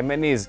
MNAs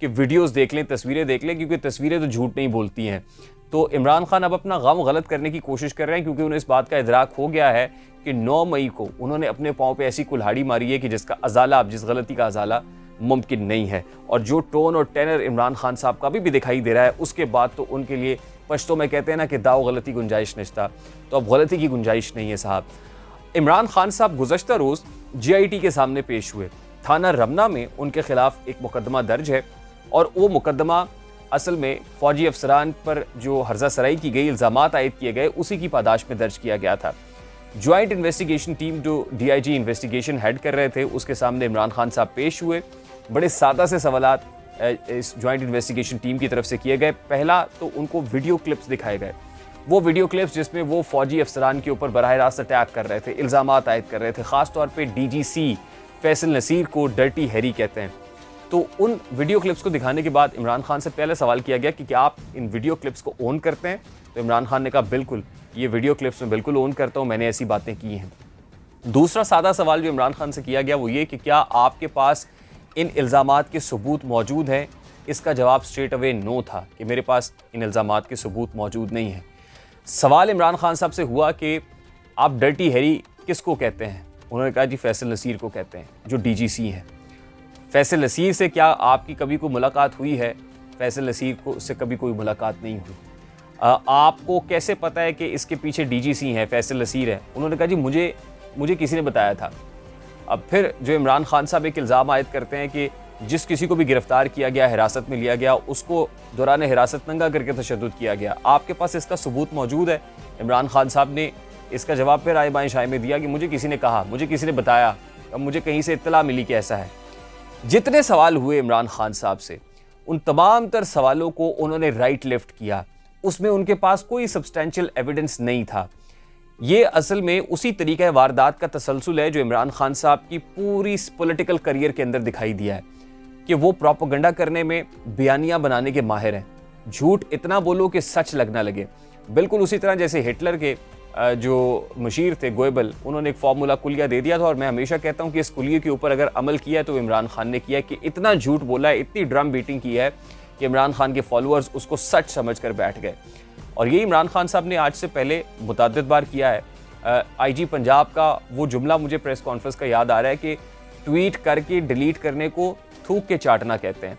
کہ videos دیکھ لیں, تصویریں دیکھ لیں, کیونکہ تصویریں تو جھوٹ نہیں بولتی ہیں. تو عمران خان اب اپنا غم غلط کرنے کی کوشش کر رہے ہیں, کیونکہ انہیں اس بات کا ادراک ہو گیا ہے کہ 9 مئی کو انہوں نے اپنے پاؤں پہ ایسی کلہاڑی ماری ہے کہ جس کا ازالہ, اب جس غلطی کا ازالہ ممکن نہیں ہے. اور جو ٹون اور ٹینر عمران خان صاحب کا بھی دکھائی دے رہا ہے, اس کے بعد تو ان کے لیے پشتوں میں کہتے ہیں نا کہ داؤ غلطی گنجائش نشتا, تو اب غلطی کی گنجائش نہیں ہے صاحب. عمران خان صاحب گزشتہ روز GIT کے سامنے پیش ہوئے. تھانہ رمنا میں ان کے خلاف ایک مقدمہ درج ہے, اور وہ مقدمہ اصل میں فوجی افسران پر جو ہرزہ سرائی کی گئی, الزامات عائد کیے گئے, اسی کی پاداش میں درج کیا گیا تھا. جوائنٹ انویسٹیگیشن ٹیم جو DIG انویسٹیگیشن ہیڈ کر رہے تھے, اس کے سامنے عمران خان صاحب پیش ہوئے. بڑے سادہ سے سوالات اس جوائنٹ انویسٹیگیشن ٹیم کی طرف سے کیے گئے. پہلا تو ان کو ویڈیو کلپس دکھائے گئے, وہ ویڈیو کلپس جس میں وہ فوجی افسران کے اوپر براہ راست اٹیک کر رہے تھے, الزامات عائد کر رہے تھے, خاص طور پہ DGC فیصل نصیر کو ڈرٹی ہیری کہتے ہیں. تو ان ویڈیو کلپس کو دکھانے کے بعد عمران خان سے پہلے سوال کیا گیا کہ کیا آپ ان ویڈیو کلپس کو اون کرتے ہیں؟ تو عمران خان نے کہا بالکل, یہ ویڈیو کلپس میں بالکل اون کرتا ہوں, میں نے ایسی باتیں کی ہیں. دوسرا سادہ سوال جو عمران خان سے کیا گیا وہ یہ کہ کیا آپ کے پاس ان الزامات کے ثبوت موجود ہیں؟ اس کا جواب سٹریٹ اوے نو تھا کہ میرے پاس ان الزامات کے ثبوت موجود نہیں ہیں. سوال عمران خان صاحب سے ہوا کہ آپ ڈرٹی ہیری کس کو کہتے ہیں؟ انہوں نے کہا جی فیصل نصیر کو کہتے ہیں, جو DGC ہیں. فیصل نصیر سے کیا آپ کی کبھی کوئی ملاقات ہوئی ہے؟ فیصل نصیر کو سے کبھی کوئی ملاقات نہیں ہوئی. آپ کو کیسے پتہ ہے کہ اس کے پیچھے DGC ہیں, فیصل نصیر ہے؟ انہوں نے کہا جی مجھے کسی نے بتایا تھا. اب پھر جو عمران خان صاحب ایک الزام عائد کرتے ہیں کہ جس کسی کو بھی گرفتار کیا گیا, حراست میں لیا گیا, اس کو دوران حراست ننگا کر کے تشدد کیا گیا. آپ کے پاس اس کا ثبوت موجود ہے؟ عمران خان صاحب نے اس کا جواب پھر آئے بائیں شائیں میں دیا کہ مجھے کسی نے کہا, مجھے کسی نے بتایا, اب مجھے کہیں سے اطلاع ملی کہ ایسا ہے. جتنے سوال ہوئے عمران خان صاحب سے, ان تمام تر سوالوں کو انہوں نے رائٹ لیفٹ کیا. اس میں ان کے پاس کوئی سبسٹینشل ایویڈنس نہیں تھا. یہ اصل میں اسی طریقہ واردات کا تسلسل ہے جو عمران خان صاحب کی پوری پولیٹیکل کریئر کے اندر دکھائی دیا ہے کہ وہ پروپیگنڈا کرنے میں, بیانیہ بنانے کے ماہر ہیں. جھوٹ اتنا بولو کہ سچ لگنا لگے. بالکل اسی طرح جیسے ہٹلر کے جو مشیر تھے گوئبل, انہوں نے ایک فارمولا کلیہ دے دیا تھا, اور میں ہمیشہ کہتا ہوں کہ اس کلیے کے اوپر اگر عمل کیا ہے تو عمران خان نے کیا ہے کہ اتنا جھوٹ بولا ہے, اتنی ڈرم بیٹنگ کی ہے کہ عمران خان کے فالوورز اس کو سچ سمجھ کر بیٹھ گئے. اور یہی عمران خان صاحب نے آج سے پہلے متعدد بار کیا ہے. IG پنجاب کا وہ جملہ مجھے پریس کانفرنس کا یاد آ رہا ہے کہ ٹویٹ کر کے ڈیلیٹ کرنے کو تھوک کے چاٹنا کہتے ہیں.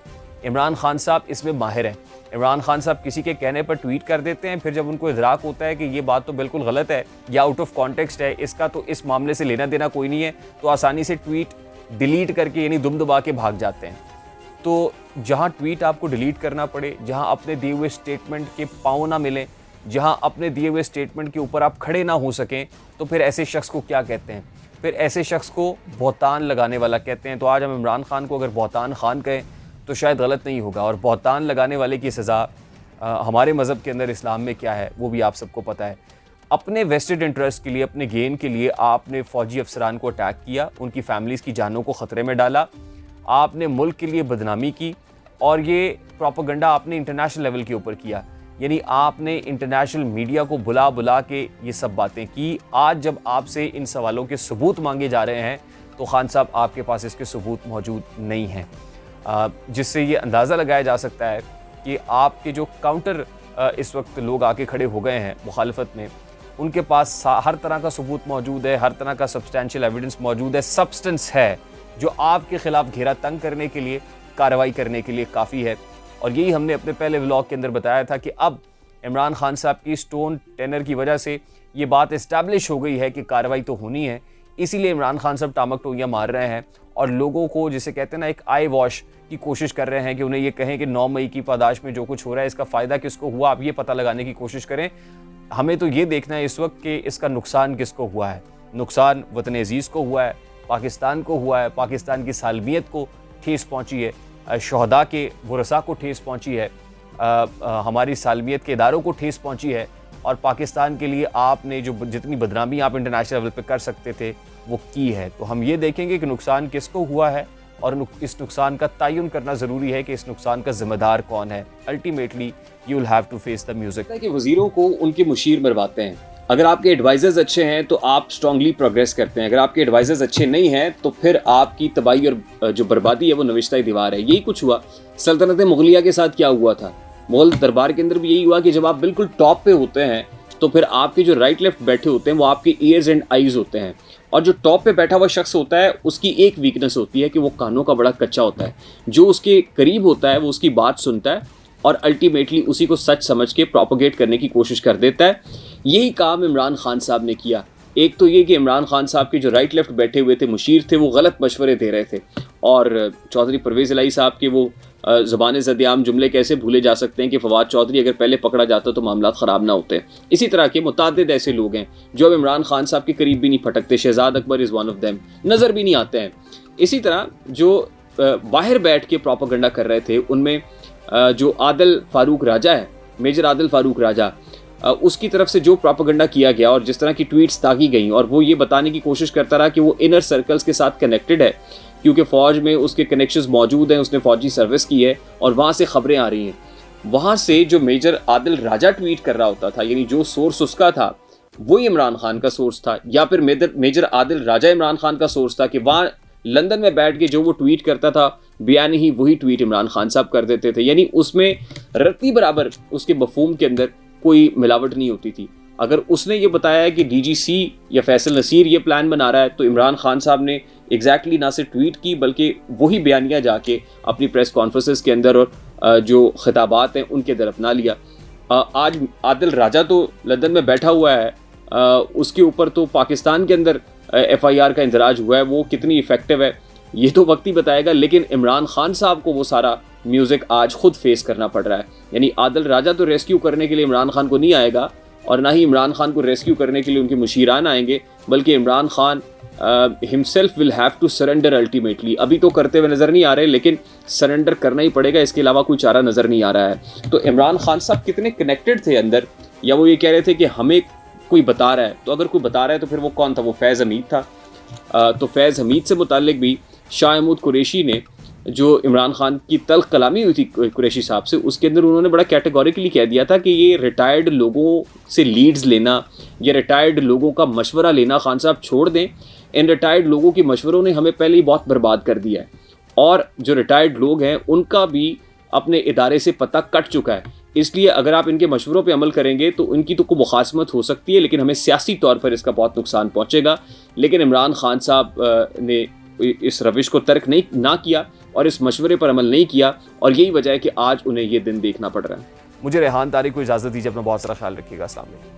عمران خان صاحب اس میں ماہر ہیں. عمران خان صاحب کسی کے کہنے پر ٹویٹ کر دیتے ہیں, پھر جب ان کو ادراک ہوتا ہے کہ یہ بات تو بالکل غلط ہے یا آؤٹ آف کانٹیکسٹ ہے, اس کا تو اس معاملے سے لینا دینا کوئی نہیں ہے, تو آسانی سے ٹویٹ ڈیلیٹ کر کے یعنی دم دبا کے بھاگ جاتے ہیں. تو جہاں ٹویٹ آپ کو ڈیلیٹ کرنا پڑے, جہاں اپنے دیے ہوئے سٹیٹمنٹ کے پاؤں نہ ملیں, جہاں اپنے دیے ہوئے سٹیٹمنٹ کے اوپر آپ کھڑے نہ ہو سکیں, تو پھر ایسے شخص کو کیا کہتے ہیں؟ پھر ایسے شخص کو بہتان لگانے والا کہتے ہیں. تو آج ہم عمران خان کو اگر بہتان خان کہیں تو شاید غلط نہیں ہوگا. اور بہتان لگانے والے کی سزا ہمارے مذہب کے اندر اسلام میں کیا ہے وہ بھی آپ سب کو پتہ ہے. اپنے ویسٹڈ انٹرسٹ کے لیے, اپنے گین کے لیے آپ نے فوجی افسران کو اٹیک کیا, ان کی فیملیز کی جانوں کو خطرے میں ڈالا, آپ نے ملک کے لیے بدنامی کی, اور یہ پروپیگنڈا آپ نے انٹرنیشنل لیول کے اوپر کیا. یعنی آپ نے انٹرنیشنل میڈیا کو بلا کے یہ سب باتیں کی. آج جب آپ سے ان سوالوں کے ثبوت مانگے جا رہے ہیں تو خان صاحب آپ کے پاس اس کے ثبوت موجود نہیں ہیں, جس سے یہ اندازہ لگایا جا سکتا ہے کہ آپ کے جو کاؤنٹر اس وقت لوگ آ کے کھڑے ہو گئے ہیں مخالفت میں, ان کے پاس ہر طرح کا ثبوت موجود ہے, ہر طرح کا سبسٹینشیل ایویڈنس موجود ہے, سبسٹنس ہے جو آپ کے خلاف گھیرا تنگ کرنے کے لیے, کارروائی کرنے کے لیے کافی ہے. اور یہی ہم نے اپنے پہلے ولاگ کے اندر بتایا تھا کہ اب عمران خان صاحب کی سٹون ٹینر کی وجہ سے یہ بات اسٹیبلش ہو گئی ہے کہ کارروائی تو ہونی ہے. اسی لیے عمران خان صاحب ٹامک ٹوئیاں مار رہے ہیں اور لوگوں کو جسے کہتے ہیں نا ایک آئی واش کی کوشش کر رہے ہیں کہ انہیں یہ کہیں کہ 9 مئی کی پاداش میں جو کچھ ہو رہا ہے اس کا فائدہ کس کو ہوا, آپ یہ پتہ لگانے کی کوشش کریں. ہمیں تو یہ دیکھنا ہے اس وقت کہ اس کا نقصان کس کو ہوا ہے. نقصان وطن عزیز کو ہوا ہے, پاکستان کو ہوا ہے, پاکستان کی سالمیت کو ٹھیس پہنچی ہے, شہداء کے ورثاء کو ٹھیس پہنچی ہے, ہماری سالمیت کے اداروں کو ٹھیس پہنچی ہے, اور پاکستان کے لیے آپ نے جو جتنی بدنامی آپ انٹرنیشنل لیول پہ کر سکتے تھے وہ کی ہے. تو ہم یہ دیکھیں گے کہ نقصان کس کو ہوا ہے, اور اس نقصان کا تعین کرنا ضروری ہے کہ اس نقصان کا ذمہ دار کون ہے. Ultimately you will have to face the music. کہ وزیروں کو ان کے مشیر مرواتے ہیں, اگر آپ کے ایڈوائزرز اچھے ہیں تو آپ اسٹرانگلی پروگریس کرتے ہیں، اگر آپ کے ایڈوائزرز اچھے نہیں ہیں تو پھر آپ کی تباہی اور جو بربادی ہے وہ نوشتہ دیوار ہے۔ یہی کچھ ہوا سلطنت مغلیہ کے ساتھ۔ کیا ہوا تھا مغل دربار کے اندر بھی یہی ہوا کہ جب آپ بالکل ٹاپ پہ ہوتے ہیں تو پھر آپ کے جو رائٹ لیفٹ بیٹھے ہوتے ہیں وہ آپ کے ایئرز اینڈ آئیز ہوتے ہیں، اور جو ٹاپ پہ بیٹھا ہوا شخص ہوتا ہے اس کی ایک ویکنس ہوتی ہے کہ وہ کانوں کا بڑا کچا ہوتا ہے، جو اس کے قریب ہوتا ہے وہ اس کی بات سنتا ہے اور الٹیمیٹلی اسی کو سچ سمجھ کے پروپیگیٹ کرنے کی کوشش کر دیتا ہے۔ یہی کام عمران خان صاحب نے کیا۔ ایک تو یہ کہ عمران خان صاحب کے جو رائٹ لیفٹ بیٹھے ہوئے تھے مشیر تھے، وہ غلط مشورے دے رہے تھے، اور چودھری پرویز الہی صاحب کے وہ زبان زدیام جملے کیسے بھولے جا سکتے ہیں کہ فواد چودھری اگر پہلے پکڑا جاتا تو معاملات خراب نہ ہوتے۔ اسی طرح کے متعدد ایسے لوگ ہیں جو اب عمران خان صاحب کے قریب بھی نہیں پھٹکتے۔ شہزاد اکبر از ون آف دیم، نظر بھی نہیں آتے ہیں۔ اسی طرح جو باہر بیٹھ کے پروپیگنڈا کر رہے تھے ان میں جو عادل فاروق راجہ ہے، میجر عادل فاروق راجہ، اس کی طرف سے جو پروپیگنڈا کیا گیا اور جس طرح کی ٹویٹس داغی گئیں، اور وہ یہ بتانے کی کوشش کرتا رہا کہ وہ انر سرکلز کے ساتھ کنیکٹڈ ہے کیونکہ فوج میں اس کے کنیکشنز موجود ہیں، اس نے فوجی سروس کی ہے اور وہاں سے خبریں آ رہی ہیں۔ وہاں سے جو میجر عادل راجہ ٹویٹ کر رہا ہوتا تھا، یعنی جو سورس اس کا تھا وہی عمران خان کا سورس تھا، یا پھر میجر عادل راجہ عمران خان کا سورس تھا کہ وہاں لندن میں بیٹھ کے جو وہ ٹویٹ کرتا تھا بیان ہی وہی ٹویٹ عمران خان صاحب کر دیتے تھے۔ یعنی اس میں رتی برابر اس کے مفہوم کے اندر کوئی ملاوٹ نہیں ہوتی تھی۔ اگر اس نے یہ بتایا ہے کہ ڈی جی سی یا فیصل نصیر یہ پلان بنا رہا ہے تو عمران خان صاحب نے ایگزیکٹلی نہ صرف ٹویٹ کی بلکہ وہی بیانیہ جا کے اپنی پریس کانفرنسز کے اندر اور جو خطابات ہیں ان کے اندر اپنا لیا۔ آج عادل راجہ تو لندن میں بیٹھا ہوا ہے، اس کے اوپر تو پاکستان کے اندر ایف آئی آر کا اندراج ہوا ہے، وہ کتنی افیکٹو ہے یہ تو وقت ہی بتائے گا، لیکن عمران خان صاحب کو وہ سارا میوزک آج خود فیس کرنا پڑ رہا ہے۔ یعنی عادل راجہ تو ریسکیو کرنے کے لیے عمران خان کو نہیں آئے گا، اور نہ ہی عمران خان کو ریسکیو کرنے کے لیے ان کے مشیران آئیں گے، بلکہ Imran Khan himself will have to surrender ultimately۔ ابھی تو کرتے ہوئے نظر نہیں آ رہے لیکن سرنڈر کرنا ہی پڑے گا، اس کے علاوہ کوئی چارہ نظر نہیں آ رہا ہے۔ تو عمران خان صاحب کتنے کنیکٹڈ تھے اندر، یا وہ یہ کہہ رہے تھے کہ ہمیں کوئی بتا رہا ہے، تو اگر کوئی بتا رہا ہے تو پھر وہ کون تھا؟ وہ فیض حمید تھا۔ تو فیض حمید سے متعلق بھی شاہ محمود قریشی نے جو عمران خان کی تلخ کلامی ہوئی تھی قریشی صاحب سے، اس کے اندر انہوں نے بڑا کیٹیگوریکلی کہہ دیا تھا کہ یہ ریٹائرڈ لوگوں سے لیڈز لینا یا ریٹائرڈ لوگوں کا مشورہ لینا خان صاحب چھوڑ دیں، ان ریٹائرڈ لوگوں کے مشوروں نے ہمیں پہلے ہی بہت برباد کر دیا ہے، اور جو ریٹائرڈ لوگ ہیں ان کا بھی اپنے ادارے سے پتہ کٹ چکا ہے، اس لیے اگر آپ ان کے مشوروں پہ عمل کریں گے تو ان کی تو کوئی مخاصمت ہو سکتی ہے لیکن ہمیں سیاسی طور پر اس کا بہت نقصان پہنچے گا۔ لیکن عمران خان صاحب نے اس روش کو ترک نہ کیا اور اس مشورے پر عمل نہیں کیا، اور یہی وجہ ہے کہ آج انہیں یہ دن دیکھنا پڑ رہا ہے۔ مجھے ریحان طارق کو اجازت دیجیے، اپنا بہت سارا خیال رکھیے گا۔ السلام علیکم۔